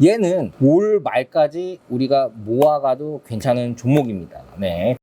얘는 올 말까지 우리가 모아가도 괜찮은 종목입니다. 네.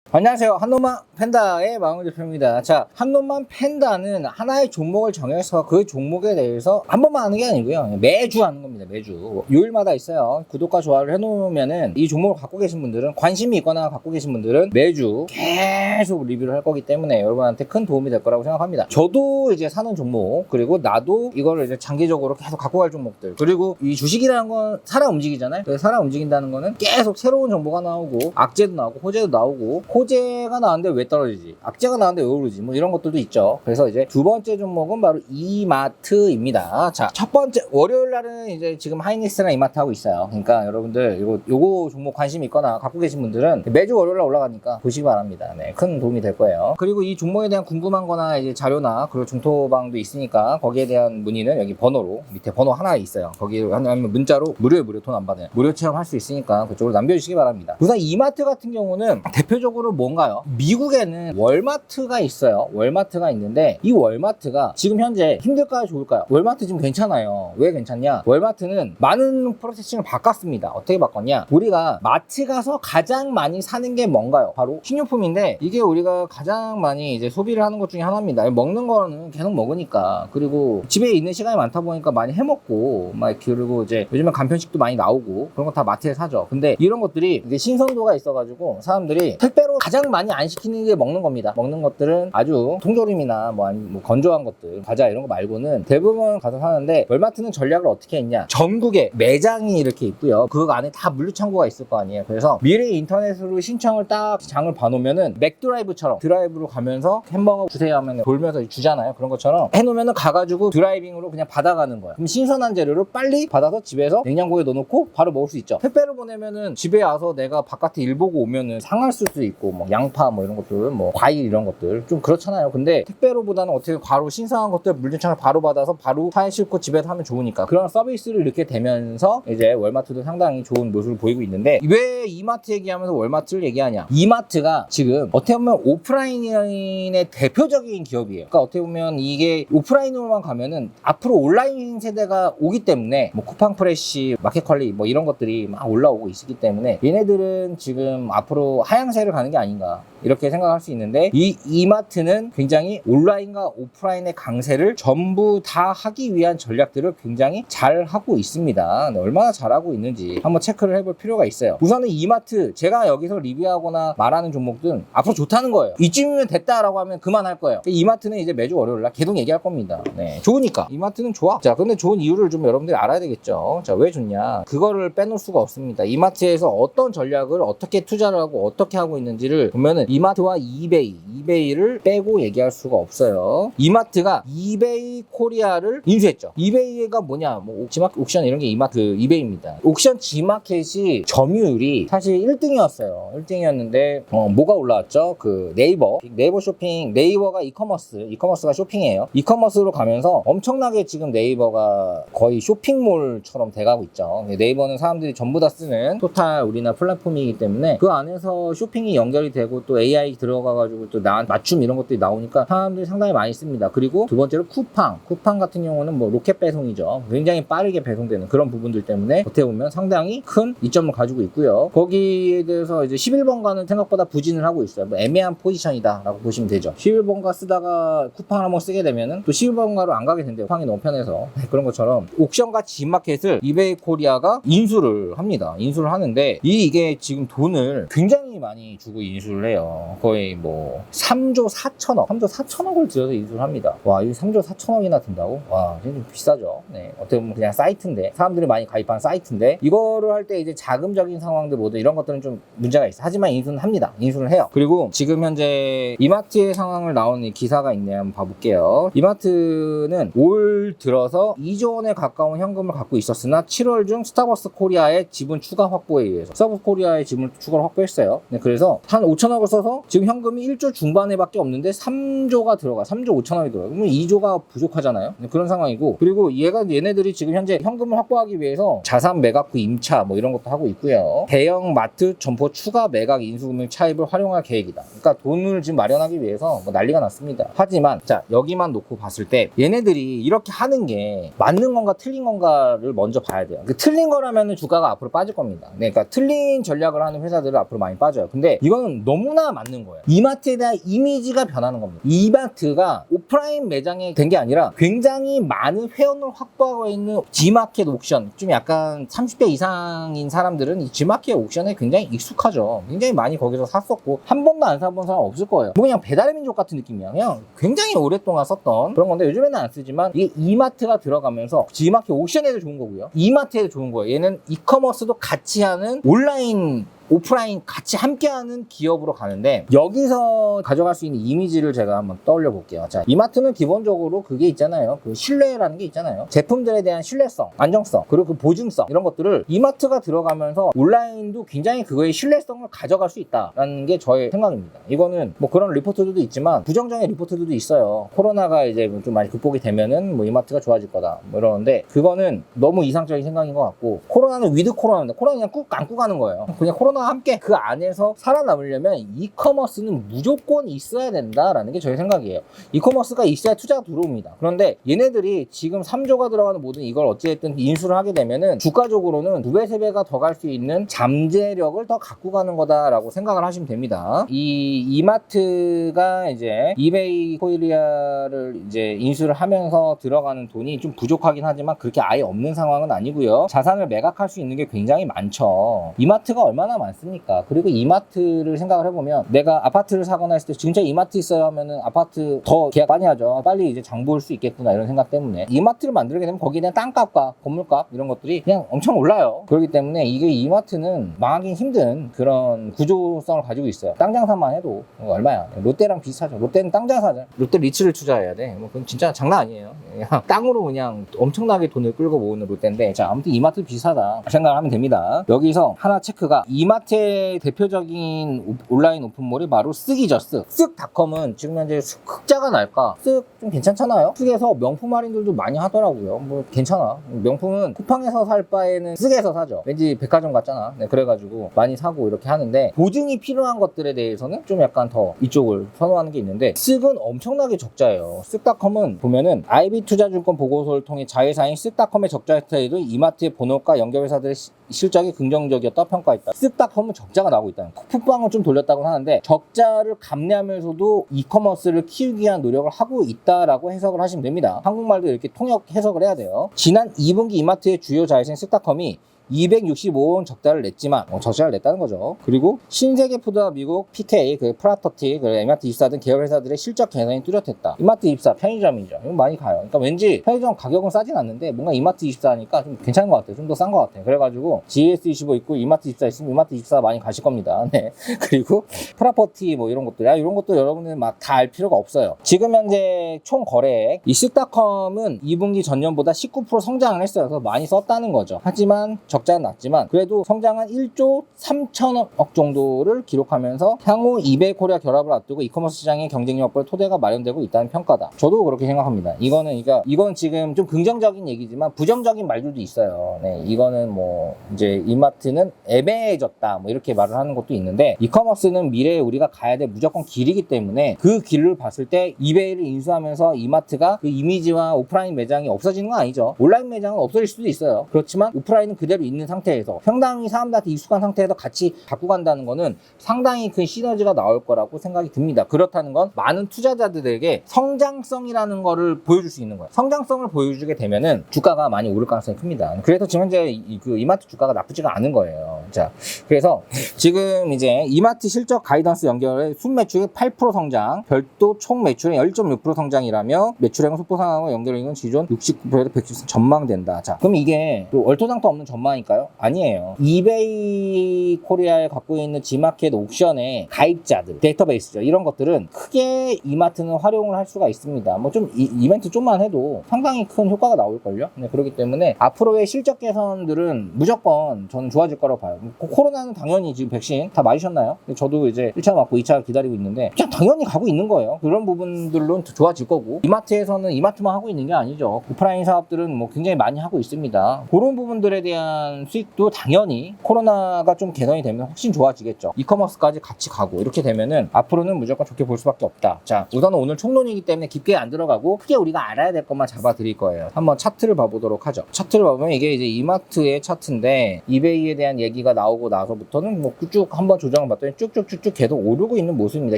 안녕하세요. 한놈만 팬다의 마음을 대표입니다. 자, 한놈만 팬다는 하나의 종목을 정해서 그 종목에 대해서 한 번만 하는 게 아니고요. 매주 하는 겁니다. 매주. 요일마다 있어요. 구독과 좋아요를 해놓으면은 이 종목을 갖고 계신 분들은, 관심이 있거나 갖고 계신 분들은 매주 계속 리뷰를 할 거기 때문에 여러분한테 큰 도움이 될 거라고 생각합니다. 저도 이제 사는 종목, 그리고 나도 이거를 이제 장기적으로 계속 갖고 갈 종목들, 그리고 이 주식이라는 건 살아 움직이잖아요. 그래서 살아 움직인다는 거는 계속 새로운 정보가 나오고, 악재도 나오고, 호재도 나오고, 호재가 나왔는데 왜 떨어지지? 악재가 나왔는데 왜 오르지? 뭐 이런 것들도 있죠. 그래서 이제 두 번째 종목은 바로 이마트입니다. 자, 첫 번째 월요일 날은 이제 지금 하이닉스랑 이마트 하고 있어요. 그러니까 여러분들 요거 종목 관심 있거나 갖고 계신 분들은 매주 월요일 날 올라가니까 보시기 바랍니다. 네, 큰 도움이 될 거예요. 그리고 이 종목에 대한 궁금한 거나 이제 자료나 그리고 중토방도 있으니까 거기에 대한 문의는 여기 번호로, 밑에 번호 하나 있어요. 거기 하면 문자로 무료 돈 안 받아요. 무료 체험할 수 있으니까 그쪽으로 남겨주시기 바랍니다. 우선 이마트 같은 경우는 대표적으로 뭔가요? 미국에는 월마트가 있어요. 월마트가 있는데 이 월마트가 지금 현재 힘들까요? 좋을까요? 월마트 지금 괜찮아요. 왜 괜찮냐? 월마트는 많은 프로세싱을 바꿨습니다. 어떻게 바꿨냐? 우리가 마트 가서 가장 많이 사는 게 뭔가요? 바로 식료품인데, 이게 우리가 가장 많이 이제 소비를 하는 것 중에 하나입니다. 먹는 거는 계속 먹으니까, 그리고 집에 있는 시간이 많다 보니까 많이 해먹고, 그리고 이제 요즘엔 간편식도 많이 나오고 그런 거 다 마트에 사죠. 근데 이런 것들이 이제 신선도가 있어가지고 사람들이 택배로 가장 많이 안 시키는 게 먹는 겁니다. 먹는 것들은 아주 통조림이나 뭐 건조한 것들, 과자 이런 거 말고는 대부분 가서 사는데, 월마트는 전략을 어떻게 했냐? 전국에 매장이 이렇게 있고요. 그 안에 다 물류창고가 있을 거 아니에요. 그래서 미리 인터넷으로 신청을 딱 장을 봐놓으면은 맥드라이브처럼 드라이브로 가면서 햄버거 주세요 하면 돌면서 주잖아요. 그런 것처럼 해놓으면은 가가지고 드라이빙으로 그냥 받아가는 거예요. 그럼 신선한 재료를 빨리 받아서 집에서 냉장고에 넣어놓고 바로 먹을 수 있죠. 택배로 보내면은 집에 와서 내가 바깥에 일 보고 오면은 상할 수도 있고, 뭐 양파 뭐 이런 것들, 뭐 과일 이런 것들 좀 그렇잖아요. 근데 택배로보다는 어떻게 바로 신선한 것들 물류창을 바로 받아서 바로 차에 싣고 집에서 하면 좋으니까, 그런 서비스를 이렇게 되면서 이제 월마트도 상당히 좋은 모습을 보이고 있는데, 왜 이마트 얘기하면서 월마트를 얘기하냐? 이마트가 지금 어떻게 보면 오프라인의 대표적인 기업이에요. 그러니까 어떻게 보면 이게 오프라인으로만 가면은 앞으로 온라인 세대가 오기 때문에, 뭐 쿠팡 프레시, 마켓컬리 뭐 이런 것들이 막 올라오고 있기 때문에 얘네들은 지금 앞으로 하향세를 가는 게 아닌가, 이렇게 생각할 수 있는데, 이 이마트는 굉장히 온라인과 오프라인의 강세를 전부 다 하기 위한 전략들을 굉장히 잘 하고 있습니다. 얼마나 잘하고 있는지 한번 체크를 해볼 필요가 있어요. 우선은 이마트, 제가 여기서 리뷰하거나 말하는 종목들은 앞으로 좋다는 거예요. 이쯤이면 됐다라고 하면 그만할 거예요. 이마트는 이제 매주 월요일날 계속 얘기할 겁니다. 네, 좋으니까. 이마트는 좋아. 자, 근데 좋은 이유를 좀 여러분들이 알아야 되겠죠. 자, 왜 좋냐? 그거를 빼놓을 수가 없습니다. 이마트에서 어떤 전략을 어떻게 투자를 하고 어떻게 하고 있는지를 보면은 이마트와 이베이를 빼고 얘기할 수가 없어요. 이마트가 이베이 코리아를 인수했죠. 이베이가 뭐냐? 뭐 옥션 이런 게 이베이입니다. 옥션 G마켓이 점유율이 사실 1등이었어요. 1등이었는데 뭐가 올라왔죠? 그 네이버 쇼핑, 네이버가 이커머스가 쇼핑이에요. 이커머스로 가면서 엄청나게 지금 네이버가 거의 쇼핑몰처럼 돼가고 있죠. 네이버는 사람들이 전부 다 쓰는 토탈 우리나라 플랫폼이기 때문에 그 안에서 쇼핑이 연결이 되고, 또 AI 들어가가지고 또 맞춤 이런 것들이 나오니까 사람들이 상당히 많이 씁니다. 그리고 두 번째로 쿠팡 같은 경우는 뭐 로켓 배송이죠. 굉장히 빠르게 배송되는 그런 부분들 때문에 어떻게 보면 상당히 큰 이점을 가지고 있고요. 거기에 대해서 이제 11번가는 생각보다 부진을 하고 있어요. 뭐 애매한 포지션이다 라고 보시면 되죠. 11번가 쓰다가 쿠팡을 한번 쓰게 되면은 또 11번가로 안 가게 된대요. 쿠팡이 너무 편해서. 그런 것처럼 옥션과 G마켓을 이베이 코리아가 인수를 합니다. 인수를 하는데 이게 지금 돈을 굉장히 많이 주고 인수를 해요. 거의 뭐 3조 4천억을 들여서 인수를 합니다. 와, 이 3조 4천억이나 든다고? 와, 좀 비싸죠. 네, 어떻게 보면 그냥 사이트인데, 사람들이 많이 가입한 사이트인데, 이거를 할 때 이제 자금적인 상황들 모두 이런 것들은 좀 문제가 있어. 하지만 인수는 합니다. 인수를 해요. 그리고 지금 현재 이마트의 상황을 나온 이 기사가 있네요. 한번 봐볼게요. 이마트는 올 들어서 2조 원에 가까운 현금을 갖고 있었으나 7월 중 스타벅스 코리아의 지분 추가 확보에 의해서 스타벅스 코리아의 지분 추가를 확보했어요. 네, 그래서 한 5천억을 없어서 지금 현금이 1조 중반에밖에 없는데 3조가 들어가. 3조 5천억이 들어가. 그러면 2조가 부족하잖아요. 그런 상황이고, 그리고 얘네들이 지금 현재 현금을 확보하기 위해서 자산 매각 후 임차 뭐 이런 것도 하고 있고요. 대형 마트 점포 추가 매각 인수금융 차입을 활용할 계획이다. 그러니까 돈을 지금 마련하기 위해서 뭐 난리가 났습니다. 하지만 자, 여기만 놓고 봤을 때 얘네들이 이렇게 하는 게 맞는 건가 틀린 건가를 먼저 봐야 돼요. 틀린 거라면 주가가 앞으로 빠질 겁니다. 네, 그러니까 틀린 전략을 하는 회사들은 앞으로 많이 빠져요. 근데 이거는 너무나 맞는 거예요. 이마트에 대한 이미지가 변하는 겁니다. 이마트가 오프라인 매장이 된 게 아니라 굉장히 많은 회원을 확보하고 있는 G마켓 옥션, 좀 약간 30대 이상인 사람들은 이 G마켓 옥션에 굉장히 익숙하죠. 굉장히 많이 거기서 샀었고 한 번도 안 사본 사람 없을 거예요. 뭐 그냥 배달의 민족 같은 느낌이야. 그냥 굉장히 오랫동안 썼던 그런 건데 요즘에는 안 쓰지만 이게 이마트가 들어가면서 G마켓 옥션에도 좋은 거고요. 이마트에도 좋은 거예요. 얘는 이커머스도 같이 하는 온라인 오프라인 같이 함께하는 기업으로 가는데, 여기서 가져갈 수 있는 이미지를 제가 한번 떠올려 볼게요. 자, 이마트는 기본적으로 그게 있잖아요. 그 신뢰라는 게 있잖아요. 제품들에 대한 신뢰성, 안정성, 그리고 그 보증성, 이런 것들을 이마트가 들어가면서 온라인도 굉장히 그거의 신뢰성을 가져갈 수 있다라는 게 저의 생각입니다. 이거는 뭐 그런 리포트들도 있지만 부정적인 리포트들도 있어요. 코로나가 이제 좀 많이 극복이 되면은 뭐 이마트가 좋아질 거다 뭐 이러는데, 그거는 너무 이상적인 생각인 것 같고, 코로나는 위드 코로나인데 코로나 그냥 꾹 안고 가는 거예요. 그냥 코로나 함께 그 안에서 살아남으려면 이커머스는 무조건 있어야 된다라는 게 저의 생각이에요. 이커머스가 있어야 투자가 들어옵니다. 그런데 얘네들이 지금 3조가 들어가는 모든 이걸 어찌됐든 인수를 하게 되면은 주가적으로는 2배, 3배가 더 갈 수 있는 잠재력을 더 갖고 가는 거다라고 생각을 하시면 됩니다. 이 이마트가 이제 이베이 코리아를 이제 인수를 하면서 들어가는 돈이 좀 부족하긴 하지만 그렇게 아예 없는 상황은 아니고요. 자산을 매각할 수 있는 게 굉장히 많죠. 이마트가 얼마나 많습니까? 그리고 이마트를 생각을 해보면, 내가 아파트를 사거나 했을 때 진짜 이마트 있어요 하면은 아파트 더 계약 많이 하죠. 빨리 이제 장 볼 수 있겠구나 이런 생각 때문에 이마트를 만들게 되면 거기에 대한 땅값과 건물값 이런 것들이 그냥 엄청 올라요. 그렇기 때문에 이게 이마트는 망하기 힘든 그런 구조성을 가지고 있어요. 땅 장사만 해도 얼마야? 롯데랑 비슷하죠. 롯데는 땅 장사죠. 롯데 리츠를 투자해야 돼. 뭐 그건 진짜 장난 아니에요. 그냥 땅으로 그냥 엄청나게 돈을 끌고 모으는 롯데인데, 자, 아무튼 이마트 비슷하다 생각을 하면 됩니다. 여기서 하나 체크가, 이마트의 대표적인 온라인 오픈몰이 바로 쓱이죠. 쓱닷컴은 지금 현재 흑자가 날까? 쓱 좀 괜찮잖아요. 쓱에서 명품 할인들도 많이 하더라고요. 뭐 괜찮아. 명품은 쿠팡에서 살 바에는 쓱에서 사죠. 왠지 백화점 같잖아. 네, 그래가지고 많이 사고 이렇게 하는데, 보증이 필요한 것들에 대해서는 좀 약간 더 이쪽을 선호하는 게 있는데, 쓱은 엄청나게 적자예요. 쓱닷컴은 보면은 IB투자증권 보고서를 통해 자회사인 쓱닷컴의 적자 스타일도 이마트의 본업과 연결회사들의 실적이 긍정적이었다 평가했다. 쓱닷컴은 적자가 나오고 있다. 쿠팡은 좀 돌렸다고 하는데 적자를 감내하면서도 이커머스를 키우기 위한 노력을 하고 있다라고 해석을 하시면 됩니다. 한국말도 이렇게 통역 해석을 해야 돼요. 지난 2분기 이마트의 주요 자회사인 쓱닷컴이 265원 적자를 냈지만, 적자를 냈다는 거죠. 그리고 신세계푸드와 미국 PK, 그 프라터티, 그 이마트 입사 등 계열 회사들의 실적 개선이 뚜렷했다. 이마트 입사 편의점이죠. 이거 많이 가요. 그러니까 왠지 편의점 가격은 싸진 않는데 뭔가 이마트 입사하니까 좀 괜찮은 것 같아요. 좀 더 싼 것 같아요. 그래가지고 GS25 있고 이마트 입사 있으면 이마트 입사 많이 가실 겁니다. 네. 그리고 프라퍼티 뭐 이런 것들, 이런 것도 여러분은 막 다 알 필요가 없어요. 지금 현재 총 거래액, 이 쓱닷컴은 2분기 전년보다 19% 성장을 했어요. 그래서 많이 썼다는 거죠. 하지만 적자는 났지만 그래도 성장한 1조 3천억 정도를 기록하면서 향후 이베이 코리아 결합을 앞두고 이커머스 시장의 경쟁력 확보에 토대가 마련되고 있다는 평가다. 저도 그렇게 생각합니다. 이건 지금 좀 긍정적인 얘기지만 부정적인 말들도 있어요. 네, 이거는 뭐 이제 이마트는 애매해졌다 뭐 이렇게 말을 하는 것도 있는데, 이커머스는 미래에 우리가 가야 될 무조건 길이기 때문에 그 길을 봤을 때 이베이를 인수하면서 이마트가 그 이미지와 오프라인 매장이 없어지는 건 아니죠. 온라인 매장은 없어질 수도 있어요. 그렇지만 오프라인은 그대로 있는 상태에서 상당히 사람들한테 익숙한 상태에서 같이 갖고 간다는 거는 상당히 큰 시너지가 나올 거라고 생각이 듭니다. 그렇다는 건 많은 투자자들에게 성장성이라는 거를 보여줄 수 있는 거예요. 성장성을 보여주게 되면은 주가가 많이 오를 가능성이 큽니다. 그래서 지금 현재 그 이마트 주가가 나쁘지가 않은 거예요. 자, 그래서 지금 이제 이마트 실적 가이던스 연결에 순매출액 8% 성장, 별도 총 매출액 1.6% 성장이라며 매출액은 소폭 상황과 연결액은 기존 69%에서 110% 전망된다. 자, 그럼 이게 또 얼토당토 없는 전망일까요? 아니에요. 이베이 코리아에 갖고 있는 G마켓 옥션의 가입자들, 데이터베이스죠. 이런 것들은 크게 이마트는 활용을 할 수가 있습니다. 뭐 좀 이벤트 좀만 해도 상당히 큰 효과가 나올걸요. 네, 그렇기 때문에 앞으로의 실적 개선들은 무조건 저는 좋아질 거라고 봐요. 코로나는 당연히 지금 백신 다 맞으셨나요? 저도 이제 1차 맞고 2차 기다리고 있는데 그냥 당연히 가고 있는 거예요. 그런 부분들로는 좋아질 거고, 이마트에서는 이마트만 하고 있는 게 아니죠. 오프라인 사업들은 뭐 굉장히 많이 하고 있습니다. 그런 부분들에 대한 수익도 당연히 코로나가 좀 개선이 되면 훨씬 좋아지겠죠. 이커머스까지 같이 가고 이렇게 되면은 앞으로는 무조건 좋게 볼 수밖에 없다. 자, 우선은 오늘 총론이기 때문에 깊게 안 들어가고 크게 우리가 알아야 될 것만 잡아 드릴 거예요. 한번 차트를 봐보도록 하죠. 차트를 보면 이게 이제 이마트의 차트인데, 이베이에 대한 얘기가 나오고 나서부터는 뭐 쭉 한번 조정을 봤더니 쭉쭉쭉쭉 계속 오르고 있는 모습입니다.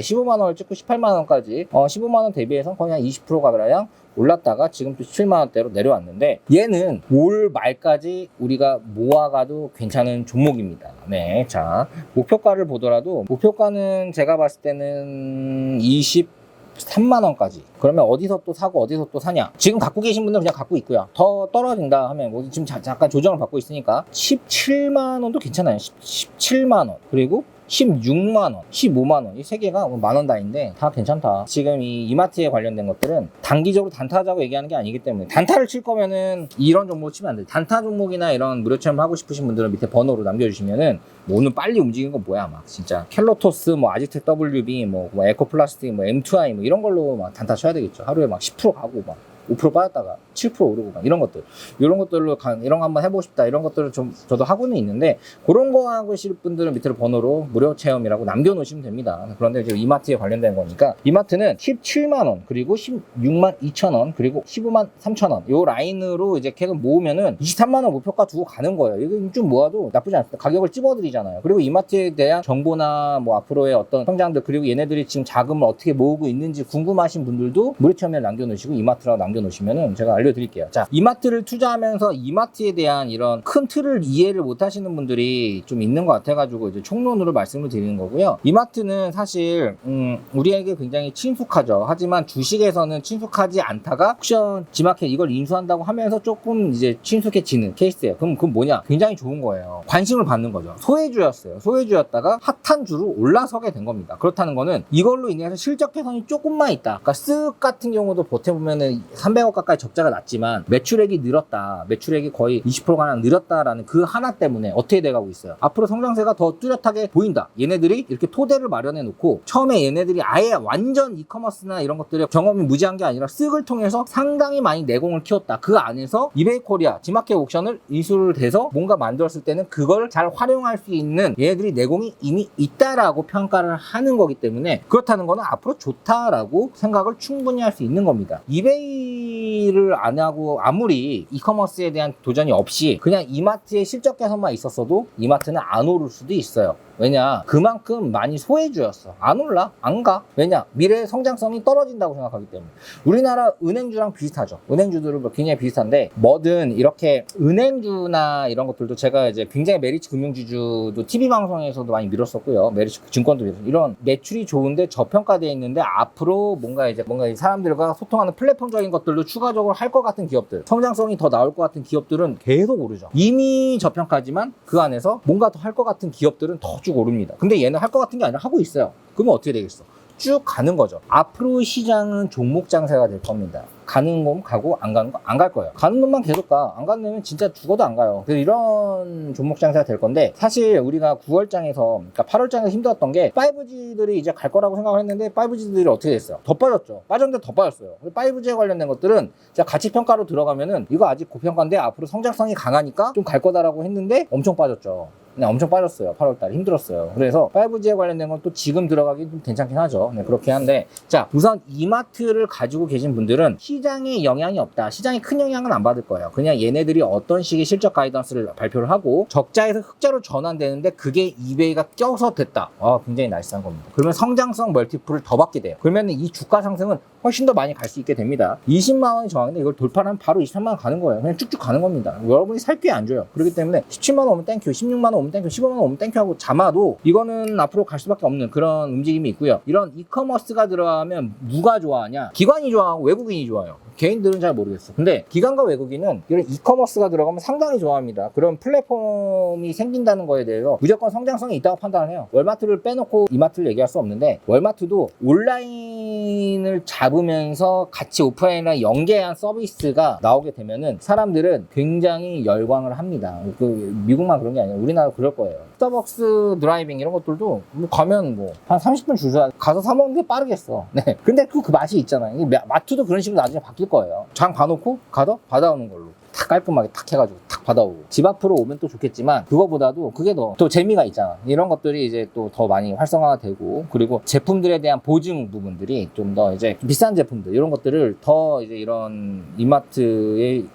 15만원을 찍고 18만원까지 15만원 대비해서 거의 한 20%가 그냥 올랐다가 지금 또 17만원대로 내려왔는데, 얘는 올 말까지 우리가 모아가도 괜찮은 종목입니다. 네, 자, 목표가를 보더라도 목표가는 제가 봤을 때는 23만원까지. 그러면 어디서 또 사고 어디서 또 사냐? 지금 갖고 계신 분들은 그냥 갖고 있고요. 더 떨어진다 하면 뭐 지금 잠깐 조정을 받고 있으니까 17만원도 괜찮아요. 17만원. 그리고 16만원, 15만원, 이 세 개가 만원 단위인데 다 괜찮다. 지금 이 이마트에 관련된 것들은 단기적으로 단타하자고 얘기하는 게 아니기 때문에, 단타를 칠 거면은 이런 종목 치면 안 돼. 단타 종목이나 이런 무료 체험 하고 싶으신 분들은 밑에 번호로 남겨주시면은, 뭐 오늘 빨리 움직이는 건 뭐야, 막 진짜 켈로토스, 뭐 아지텍 WB, 뭐 에코플라스틱, 뭐 M2I, 뭐 이런 걸로 막 단타 쳐야 되겠죠. 하루에 막 10% 가고 막 5% 빠졌다가 7% 오르고 막 이런 것들, 이런 것들로 이런 거 한번 해보고 싶다, 이런 것들을 좀 저도 하고는 있는데, 그런 거 하고 싶으신 분들은 밑으로 번호로 무료 체험이라고 남겨놓으시면 됩니다. 그런데 지금 이마트에 관련된 거니까, 이마트는 17만원, 그리고 16만 2천원, 그리고 15만 3천원 요 라인으로 이제 계속 모으면은 23만원 목표가 두고 가는 거예요. 이거 좀 모아도 나쁘지 않습니다. 가격을 찝어드리잖아요. 그리고 이마트에 대한 정보나 뭐 앞으로의 어떤 성장들, 그리고 얘네들이 지금 자금을 어떻게 모으고 있는지 궁금하신 분들도 무료 체험에 남겨놓으시고 이마트라고 남겨놓으시면은 제가 알려드릴게요. 자, 이마트를 투자하면서 이마트에 대한 이런 큰 틀을 이해를 못 하시는 분들이 좀 있는 것 같아가지고 이제 총론으로 말씀을 드리는 거고요. 이마트는 사실 우리에게 굉장히 친숙하죠. 하지만 주식에서는 친숙하지 않다가 옥션, 지마켓 이걸 인수한다고 하면서 조금 이제 친숙해지는 케이스예요. 그럼 그건 뭐냐? 굉장히 좋은 거예요. 관심을 받는 거죠. 소외주였어요. 소외주였다가 핫한 주로 올라서게 된 겁니다. 그렇다는 거는 이걸로 인해서 실적 개선이 조금만 있다. 그러니까 쓱 같은 경우도 버텨보면은 300억 가까이 적자가 났지만 매출액이 늘었다. 매출액이 거의 20%가 늘었다라는 그 하나 때문에 어떻게 돼가고 있어요. 앞으로 성장세가 더 뚜렷하게 보인다. 얘네들이 이렇게 토대를 마련해 놓고, 처음에 얘네들이 아예 완전 이커머스나 이런 것들의 경험이 무지한 게 아니라 쓱을 통해서 상당히 많이 내공을 키웠다. 그 안에서 이베이 코리아, 지마켓 옥션을 인수를 해서 뭔가 만들었을 때는 그걸 잘 활용할 수 있는 얘네들이 내공이 이미 있다라고 평가를 하는 거기 때문에, 그렇다는 거는 앞으로 좋다라고 생각을 충분히 할 수 있는 겁니다. 이베이를 안 하고 아무리 이커머스에 대한 도전이 없이 그냥 이마트의 실적 개선만 있었어도 이마트는 안 오를 수도 있어요. 왜냐? 그만큼 많이 소외주였어. 안 올라? 안 가? 왜냐? 미래의 성장성이 떨어진다고 생각하기 때문에. 우리나라 은행주랑 비슷하죠. 은행주들은 굉장히 비슷한데, 뭐든 이렇게 은행주나 이런 것들도 제가 이제 굉장히 메리츠 금융지주도 TV 방송에서도 많이 밀었었고요. 메리츠 증권도 밀었어요. 이런 매출이 좋은데 저평가되어 있는데 앞으로 뭔가 사람들과 소통하는 플랫폼적인 것들도 추가적으로 할 것 같은 기업들, 성장성이 더 나올 것 같은 기업들은 계속 오르죠. 이미 저평가지만 그 안에서 뭔가 더 할 것 같은 기업들은 더 쭉 오릅니다. 근데 얘는 할 것 같은 게 아니라 하고 있어요. 그러면 어떻게 되겠어? 쭉 가는 거죠. 앞으로 시장은 종목 장세가 될 겁니다. 가는 놈 가고 안 가는 거 안 갈 거예요. 가는 놈만 계속 가. 안 가는 놈은 진짜 죽어도 안 가요. 그래서 이런 종목 장세가 될 건데, 사실 우리가 9월장에서, 그러니까 8월장에서 힘들었던 게 5G들이 이제 갈 거라고 생각을 했는데 5G들이 어떻게 됐어요? 더 빠졌죠. 빠졌는데 더 빠졌어요. 5G에 관련된 것들은 제가 가치 평가로 들어가면은 이거 아직 고평가인데 앞으로 성장성이 강하니까 좀 갈 거다라고 했는데 엄청 빠졌죠. 그냥 엄청 빠졌어요. 8월달에 힘들었어요. 그래서 5G에 관련된 건 또 지금 들어가기 좀 괜찮긴 하죠. 네, 그렇긴 한데, 자, 우선 이마트를 가지고 계신 분들은 시장에 영향이 없다. 시장이 큰 영향은 안 받을 거예요. 그냥 얘네들이 어떤 식의 실적 가이던스를 발표를 하고 적자에서 흑자로 전환되는데 그게 이베이가 껴서 됐다. 굉장히 나이스한 겁니다. 그러면 성장성 멀티플을 더 받게 돼요. 그러면 이 주가 상승은 훨씬 더 많이 갈 수 있게 됩니다. 20만 원이 저항인데 이걸 돌파하면 바로 23만 원 가는 거예요. 그냥 쭉쭉 가는 겁니다. 여러분이 살 게 안 줘요. 그렇기 때문에 17만 원 오면 땡큐, 16만 원 오면 땡큐, 15만 원 오면 땡큐 하고 잠아도 이거는 앞으로 갈 수밖에 없는 그런 움직임이 있고요. 이런 이커머스가 들어가면 누가 좋아하냐? 기관이 좋아하고 외국인이 좋아요. 개인들은 잘 모르겠어. 근데 기관과 외국인은 이런 이커머스가 들어가면 상당히 좋아합니다. 그런 플랫폼이 생긴다는 거에 대해서 무조건 성장성이 있다고 판단을 해요. 월마트를 빼놓고 이마트를 얘기할 수 없는데, 월마트도 온라인을 잡으면서 같이 오프라인이랑 연계한 서비스가 나오게 되면은 사람들은 굉장히 열광을 합니다. 미국만 그런 게 아니라 우리나라도 그럴 거예요. 스타벅스 드라이빙 이런 것들도 뭐 가면 뭐 한 30분 줄 서야 가서 사 먹는 게 빠르겠어. 네. 근데 그 맛이 있잖아요. 마트도 그런 식으로 나중에 바뀔 거예요. 장 봐놓고 가서 받아오는 걸로. 탁 깔끔하게 탁 해가지고 탁 받아오고 집 앞으로 오면 또 좋겠지만 그거보다도 그게 또 재미가 있잖아. 이런 것들이 이제 또 더 많이 활성화가 되고 그리고 제품들에 대한 보증 부분들이 좀 더 이제 비싼 제품들 이런 것들을 더 이제 이런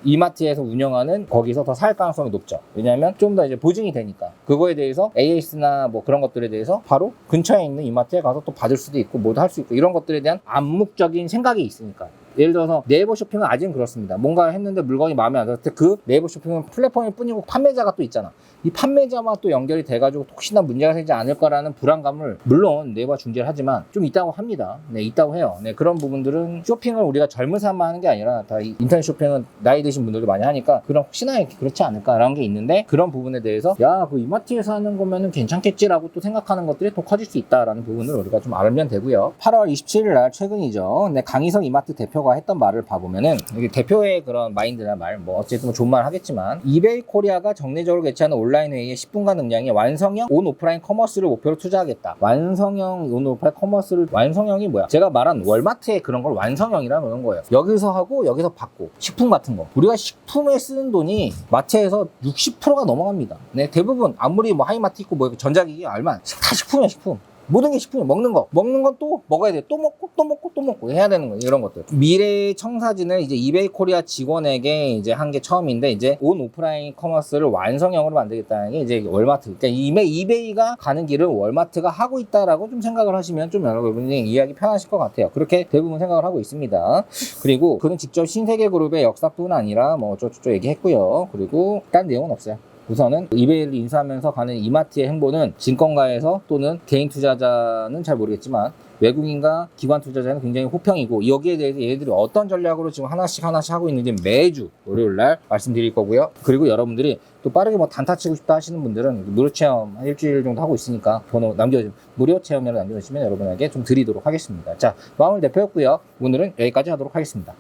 이마트에서 운영하는 거기서 더 살 가능성이 높죠. 왜냐하면 좀 더 이제 보증이 되니까 그거에 대해서 AS나 뭐 그런 것들에 대해서 바로 근처에 있는 이마트에 가서 또 받을 수도 있고 뭐도 할 수 있고 이런 것들에 대한 암묵적인 생각이 있으니까. 예를 들어서 네이버 쇼핑은 아직은 그렇습니다. 뭔가 했는데 물건이 마음에 안 들었을 때 그 네이버 쇼핑은 플랫폼일 뿐이고 판매자가 또 있잖아. 이 판매자와 또 연결이 돼가지고 혹시나 문제가 생기지 않을까라는 불안감을 물론 네이버가 중재를 하지만 좀 있다고 합니다. 네, 있다고 해요. 네, 그런 부분들은 쇼핑을 우리가 젊은 사람만 하는 게 아니라 다 인터넷 쇼핑은 나이 드신 분들도 많이 하니까 그런 혹시나 그렇지 않을까라는 게 있는데 그런 부분에 대해서 야, 그 이마트에서 하는 거면은 괜찮겠지라고 또 생각하는 것들이 더 커질 수 있다라는 부분을 우리가 좀 알면 되고요. 8월 27일 날 최근이죠. 네, 강희석 이마트 대표가 했던 말을 봐보면은 이게 대표의 그런 마인드나 말, 뭐 어쨌든 좋은 말 하겠지만 이베이 코리아가 정례적으로 개최하는 온라인 회의의 10분간 능량이 완성형 온 오프라인 커머스를 목표로 투자하겠다. 완성형 온 오프라인 커머스를 완성형이 뭐야? 제가 말한 월마트의 그런 걸 완성형이라 그런 거예요. 여기서 하고 여기서 받고 식품 같은 거. 우리가 식품에 쓰는 돈이 마트에서 60%가 넘어갑니다. 네, 대부분 아무리 뭐 하이마트 있고 뭐 전자기기 얼마 다 식품이야 식품. 모든 게 식품이에요. 먹는 건 또 먹어야 돼. 또 먹고 해야 되는 거예요. 이런 것들. 미래의 청사진을 이제 이베이 코리아 직원에게 이제 한 게 처음인데 이제 온 오프라인 커머스를 완성형으로 만들겠다는 게 이제 월마트. 그러니까 이베이가 가는 길을 월마트가 하고 있다라고 좀 생각을 하시면 좀 여러분이 이해하기 편하실 것 같아요. 그렇게 대부분 생각을 하고 있습니다. 그리고 그는 직접 신세계그룹의 역사뿐 아니라 뭐 어쩌고저쩌고 얘기했고요. 그리고 딴 내용은 없어요. 우선은 이베이를 인수하면서 가는 이마트의 행보는 증권가에서 또는 개인 투자자는 잘 모르겠지만 외국인과 기관 투자자는 굉장히 호평이고 여기에 대해서 얘네들이 어떤 전략으로 지금 하나씩 하고 있는지 매주 월요일날 말씀드릴 거고요. 그리고 여러분들이 또 빠르게 뭐 단타 치고 싶다 하시는 분들은 무료 체험 한 일주일 정도 하고 있으니까 번호 무료 체험으로 남겨주시면 여러분에게 좀 드리도록 하겠습니다. 자, 마음을 대표였고요. 오늘은 여기까지 하도록 하겠습니다.